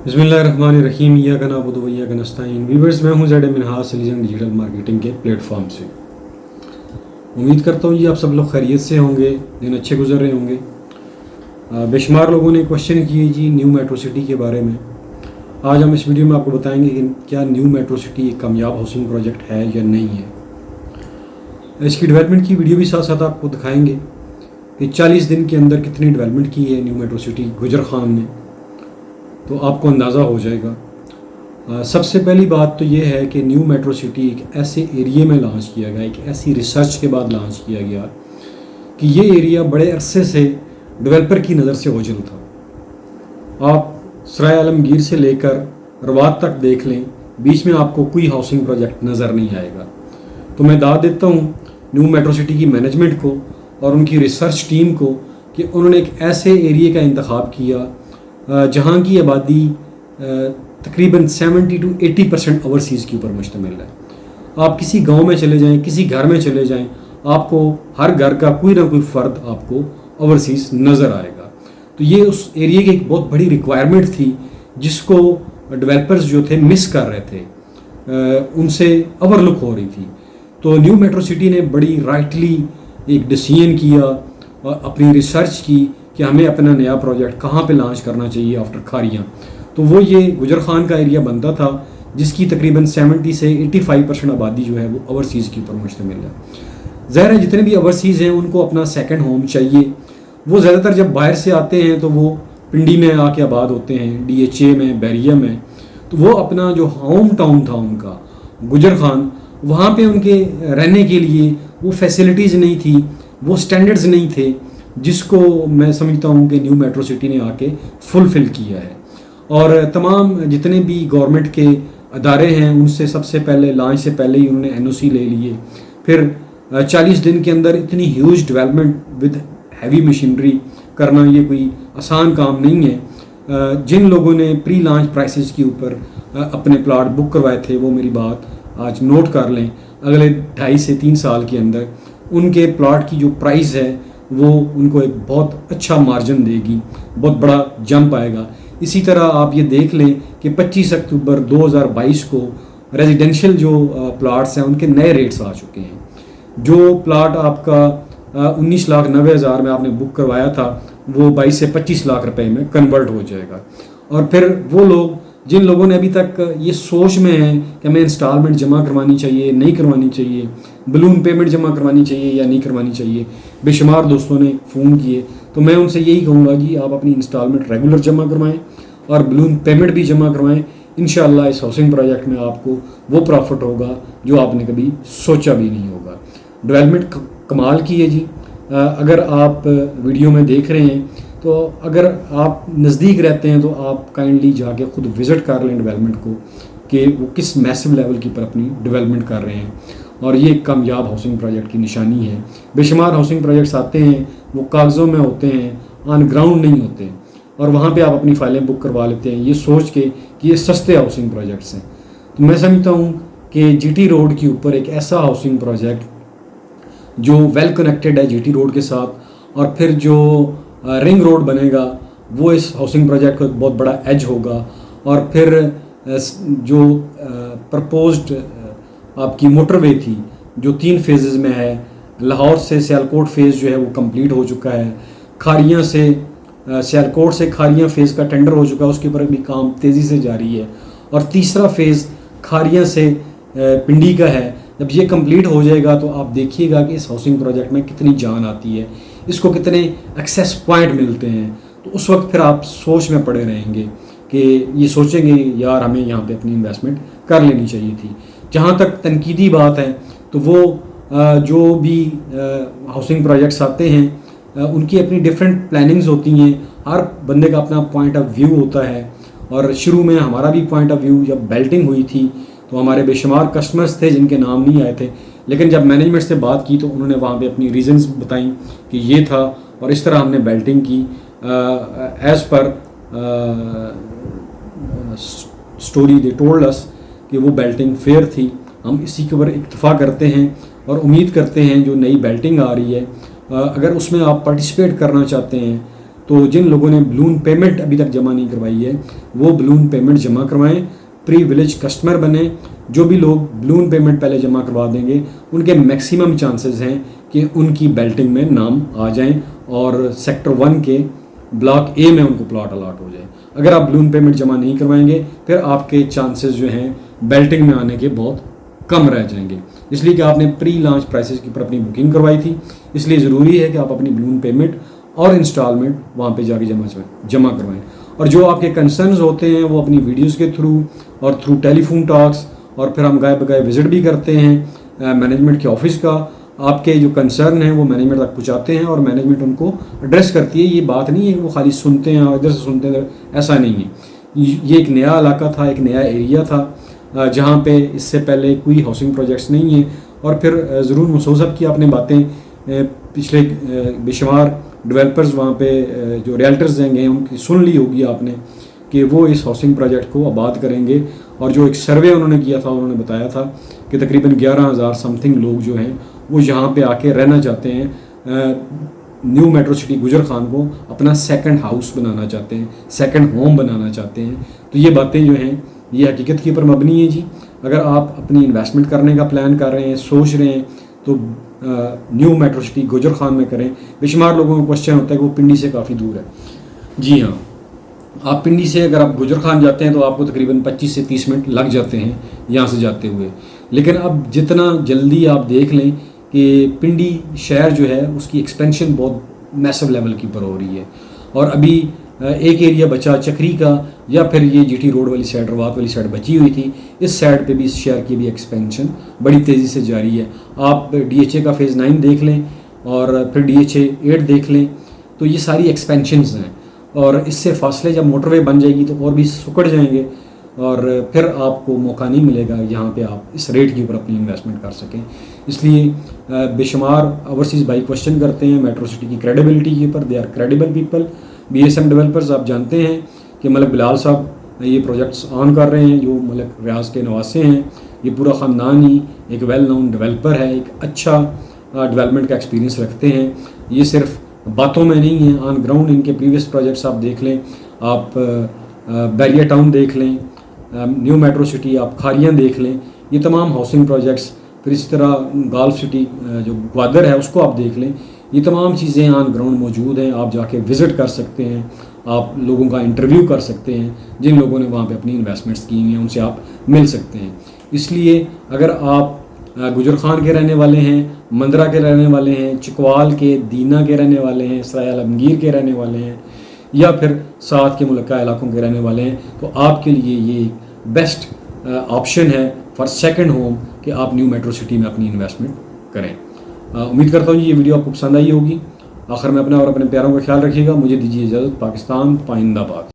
बिस्मिल्लाहिर्रहमानिर्रहीम इय्याका नअबुदु व इय्याका नस्तईन। व्यूअर्स, मैं हूं ज़ैड मिनहाज सलीजन डिजिटल मार्केटिंग के प्लेटफॉर्म से। उम्मीद करता हूं जी आप सब लोग खैरियत से होंगे, दिन अच्छे गुजर रहे होंगे। बेशुमार लोगों ने क्वेश्चन किए जी न्यू मेट्रो सिटी के बारे में। आज हम इस वीडियो में आपको बताएंगे कि क्या न्यू मेट्रो सिटी एक कामयाब हाउसिंग प्रोजेक्ट है या नहीं है। इसकी डेवलपमेंट की वीडियो भी साथ साथ आपको दिखाएंगे कि 40 दिन के अंदर कितनी डेवलपमेंट की है न्यू मेट्रो सिटी गुजर खान ने, तो आपको अंदाज़ा हो जाएगा। सबसे पहली बात तो ये है कि न्यू मेट्रो सिटी एक ऐसे एरिया में लॉन्च किया गया, एक ऐसी रिसर्च के बाद लॉन्च किया गया कि ये एरिया बड़े अरसे से डेवलपर की नज़र से ओझल था। आप सराय आलमगीर से लेकर रवात तक देख लें, बीच में आपको कोई हाउसिंग प्रोजेक्ट नज़र नहीं आएगा। तो मैं दाद देता हूँ न्यू मेट्रो सिटी की मैनेजमेंट को और उनकी रिसर्च टीम को कि उन्होंने एक ऐसे एरिया का इंतखाब किया जहाँ की आबादी तकरीबन 70 to 80% ओवरसीज़ के ऊपर मुश्तमिल है। आप किसी गांव में चले जाएं, किसी घर में चले जाएं, आपको हर घर का कोई ना कोई फ़र्द आपको ओवरसीज़ नज़र आएगा। तो ये उस एरिया की एक बहुत बड़ी रिक्वायरमेंट थी जिसको डेवलपर्स जो थे मिस कर रहे थे, उनसे ओवरलुक हो रही थी। तो न्यू मेट्रो सिटी ने बड़ी राइटली एक डिसीजन किया और अपनी रिसर्च की कि हमें अपना नया प्रोजेक्ट कहाँ पे लॉन्च करना चाहिए आफ्टर खारियाँ। तो वो ये गुजर खान का एरिया बनता था जिसकी तकरीबन 70 से 85% आबादी जो है वो ओवरसीज़ के ऊपर मुश्तमिल है। ज़ाहिर है जितने भी ओवरसीज़ हैं उनको अपना सेकंड होम चाहिए। वो ज़्यादातर जब बाहर से आते हैं तो वो पिंडी में आके आबाद होते हैं, DHA में, बैरिया में। तो वो अपना जो होम टाउन था उनका गुजर खान, वहाँ पे उनके रहने के लिए वो फैसिलिटीज़ नहीं थी, वो स्टैंडर्ड्स नहीं थे जिसको मैं समझता हूँ कि न्यू मेट्रो सिटी ने आके फुलफ़िल किया है। और तमाम जितने भी गवर्नमेंट के अदारे हैं उनसे सबसे पहले लॉन्च से पहले ही उन्होंने NOC ले लिए। फिर 40 दिन के अंदर इतनी huge development with heavy machinery करना ये कोई आसान काम नहीं है। जिन लोगों ने प्री लॉन्च प्राइसेस के ऊपर अपने प्लाट बुक करवाए थे वो मेरी बात आज नोट कर लें। अगले 2.5 से 3 साल के अंदर उनके प्लाट की जो प्राइस है वो उनको एक बहुत अच्छा मार्जिन देगी, बहुत बड़ा जंप आएगा। इसी तरह आप ये देख लें कि 25 अक्टूबर 2022 को रेजिडेंशियल जो प्लाट्स हैं उनके नए रेट्स आ चुके हैं। जो प्लाट आपका 19,90,000 में आपने बुक करवाया था वो 22 से 25 लाख रुपए में कन्वर्ट हो जाएगा। और फिर वो लोग जिन लोगों ने अभी तक ये सोच में है कि हमें इंस्टॉलमेंट जमा करवानी चाहिए, नहीं करवानी चाहिए, बलून पेमेंट जमा करवानी चाहिए या नहीं करवानी चाहिए, बेशुमार दोस्तों ने फ़ोन किए। तो मैं उनसे यही कहूँगा कि आप अपनी इंस्टॉलमेंट रेगुलर जमा करवाएं और बलून पेमेंट भी जमा करवाएं। इंशाअल्लाह इस हाउसिंग प्रोजेक्ट में आपको वो प्रॉफिट होगा जो आपने कभी सोचा भी नहीं होगा। डेवलपमेंट कमाल की है जी। अगर आप वीडियो में देख रहे हैं तो अगर आप नज़दीक रहते हैं तो आप काइंडली जाके खुद विज़िट कर लें डेवलपमेंट को कि वो किस मैसिव लेवल की पर अपनी डेवलपमेंट कर रहे हैं। और ये एक कामयाब हाउसिंग प्रोजेक्ट की निशानी है। बेशुमार हाउसिंग प्रोजेक्ट्स आते हैं वो कागज़ों में होते हैं, ऑन ग्राउंड नहीं होते, और वहाँ पे आप अपनी फ़ाइलें बुक करवा लेते हैं ये सोच के कि ये सस्ते हाउसिंग प्रोजेक्ट्स हैं। तो मैं समझता हूँ कि GT रोड के ऊपर एक ऐसा हाउसिंग प्रोजेक्ट जो वेल कनेक्टेड है GT रोड के साथ, और फिर जो रिंग रोड बनेगा वो इस हाउसिंग प्रोजेक्ट का बहुत बड़ा एज होगा। और फिर जो प्रपोज्ड आपकी मोटरवे थी जो 3 फेजेज़ में है, लाहौर से सियालकोट फ़ेज़ जो है वो कंप्लीट हो चुका है, खारियाँ से सियालकोट से खारियाँ फ़ेज़ का टेंडर हो चुका है, उसके ऊपर भी काम तेज़ी से जारी है। और तीसरा फ़ेज़ खारियाँ से पिंडी का है। जब ये कंप्लीट हो जाएगा तो आप देखिएगा कि इस हाउसिंग प्रोजेक्ट में कितनी जान आती है, इसको कितने एक्सेस पॉइंट मिलते हैं। तो उस वक्त फिर आप सोच में पड़े रहेंगे कि ये सोचेंगे यार हमें यहाँ पे अपनी इन्वेस्टमेंट कर लेनी चाहिए थी। जहाँ तक तनकीदी बात है तो वो जो भी हाउसिंग प्रोजेक्ट्स आते हैं उनकी अपनी डिफरेंट प्लानिंग्स होती हैं, हर बंदे का अपना पॉइंट ऑफ व्यू होता है। और शुरू में हमारा भी पॉइंट ऑफ व्यू जब बेल्टिंग हुई थी तो हमारे बेशुमार कस्टमर्स थे जिनके नाम नहीं आए थे, लेकिन जब मैनेजमेंट से बात की तो उन्होंने वहाँ पे अपनी रीजंस बताई कि ये था और इस तरह हमने बेल्टिंग की as per story they told us कि वो बेल्टिंग फेयर थी। हम इसी के ऊपर इत्तफा करते हैं और उम्मीद करते हैं जो नई बेल्टिंग आ रही है अगर उसमें आप पार्टिसिपेट करना चाहते हैं तो जिन लोगों ने बलून पेमेंट अभी तक जमा नहीं करवाई है वो बलून पेमेंट जमा करवाएं, प्री विलेज कस्टमर बने। जो भी लोग बलून पेमेंट पहले जमा करवा देंगे उनके मैक्सिमम चांसेस हैं कि उनकी बेल्टिंग में नाम आ जाएं और सेक्टर 1 के ब्लॉक ए में उनको प्लॉट अलॉट हो जाए। अगर आप बलून पेमेंट जमा नहीं करवाएंगे फिर आपके चांसेस जो हैं बेल्टिंग में आने के बहुत कम रह जाएंगे, इसलिए कि आपने प्री लॉन्च प्राइसेस के ऊपर अपनी बुकिंग करवाई थी। इसलिए ज़रूरी है कि आप अपनी बलून पेमेंट और इंस्टॉलमेंट वहाँ पे जाके जमा करवाएं। और जो आपके कंसर्न्स होते हैं वो अपनी वीडियोस के थ्रू और थ्रू टेलीफोन टॉक्स और फिर हम गाय बगाए विजिट भी करते हैं मैनेजमेंट के ऑफिस का। आपके जो कंसर्न हैं वो मैनेजमेंट तक पहुँचाते हैं और मैनेजमेंट उनको एड्रेस करती है। ये बात नहीं है कि वो खाली सुनते हैं और इधर से सुनते हैं, ऐसा नहीं है। ये एक नया इलाका था, एक नया एरिया था जहाँ पे इससे पहले कोई हाउसिंग प्रोजेक्ट्स नहीं है। और फिर ज़रूर मुसौज़ब की आपने बातें पिछले बेशुमार डेवलपर्स वहाँ पे जो रियल्टर्स देंगे उनकी सुन ली होगी आपने कि वो इस हाउसिंग प्रोजेक्ट को आबाद करेंगे। और जो एक सर्वे उन्होंने किया था उन्होंने बताया था कि तकरीबन 11,000 समथिंग लोग जो हैं वो यहाँ पे आके रहना चाहते हैं। न्यू मेट्रो सिटी गुजर खान को अपना सेकंड हाउस बनाना चाहते हैं, सेकंड होम बनाना चाहते हैं। तो ये बातें जो हैं ये हकीकत के ऊपर मबनी है जी। अगर आप अपनी इन्वेस्टमेंट करने का प्लान कर रहे हैं, सोच रहे हैं, तो न्यू मेट्रो सिटी गुजर खान में करें। बेशुमार लोगों को क्वेश्चन होता है कि वो पिंडी से काफ़ी दूर है। जी हाँ, आप पिंडी से अगर आप गुजर खान जाते हैं तो आपको तकरीबन 25 से 30 मिनट लग जाते हैं यहाँ से जाते हुए। लेकिन अब जितना जल्दी आप देख लें कि पिंडी शहर जो है उसकी एक्सपेंशन बहुत मैसिव लेवल की ऊपर हो रही है। और अभी एक एरिया बचा चक्री का या फिर ये जीटी रोड वाली साइड, रवात वाली साइड बची हुई थी। इस साइड पे भी इस शहर की भी एक्सपेंशन बड़ी तेज़ी से जारी है। आप DHA का फेज़ 9 देख लें और फिर DHA 8 देख लें, तो ये सारी एक्सपेंशंस हैं। और इससे फासले जब मोटरवे बन जाएगी तो और भी सुकड़ जाएंगे और फिर आपको मौका नहीं मिलेगा यहाँ पे आप इस रेट के ऊपर अपनी इन्वेस्टमेंट कर सकें। इसलिए बेशुमार ओवरसीज़ भाई क्वेश्चन करते हैं मेट्रो सिटी की क्रेडिबिलिटी के ऊपर। They are credible people. BSM developers आप जानते हैं कि मलिक बिलाल साहब ये प्रोजेक्ट्स ऑन कर रहे हैं, जो मलिक रियाज के नवासे हैं। ये पूरा ख़ानदान ही एक वेल नोन डेवलपर है, एक अच्छा डेवलपमेंट का एक्सपीरियंस रखते हैं। ये सिर्फ बातों में नहीं है, ऑन ग्राउंड इनके प्रीवियस प्रोजेक्ट्स आप देख लें, आप बैरिया टाउन देख लें, न्यू मेट्रो सिटी, आप खारियाँ देख लें, ये तमाम हाउसिंग प्रोजेक्ट्स, फिर इसी तरह गल्फ सिटी जो ग्वादर है उसको आप देख लें। ये तमाम चीज़ें ऑन ग्राउंड मौजूद हैं। आप जाके विज़िट कर सकते हैं, आप लोगों का इंटरव्यू कर सकते हैं। जिन लोगों ने वहाँ पे अपनी इन्वेस्टमेंट्स की हुई हैं उनसे आप मिल सकते हैं। इसलिए अगर आप गुजर खान के रहने वाले हैं, मंदरा के रहने वाले हैं, चिकवाल के, दीना के रहने वाले हैं, सराय आलमगीर के रहने वाले हैं या फिर साथ के मुल्का इलाकों के रहने वाले हैं, तो आपके लिए ये एक बेस्ट ऑप्शन है फॉर सेकंड होम कि आप न्यू मेट्रो सिटी में अपनी इन्वेस्टमेंट करें। उम्मीद करता हूँ ये वीडियो आपको पसंद आई होगी। आखिर में अपना और अपने प्यारों का ख्याल रखिएगा। मुझे दीजिए इजाज़त। पाकिस्तान पाइंदाबाद।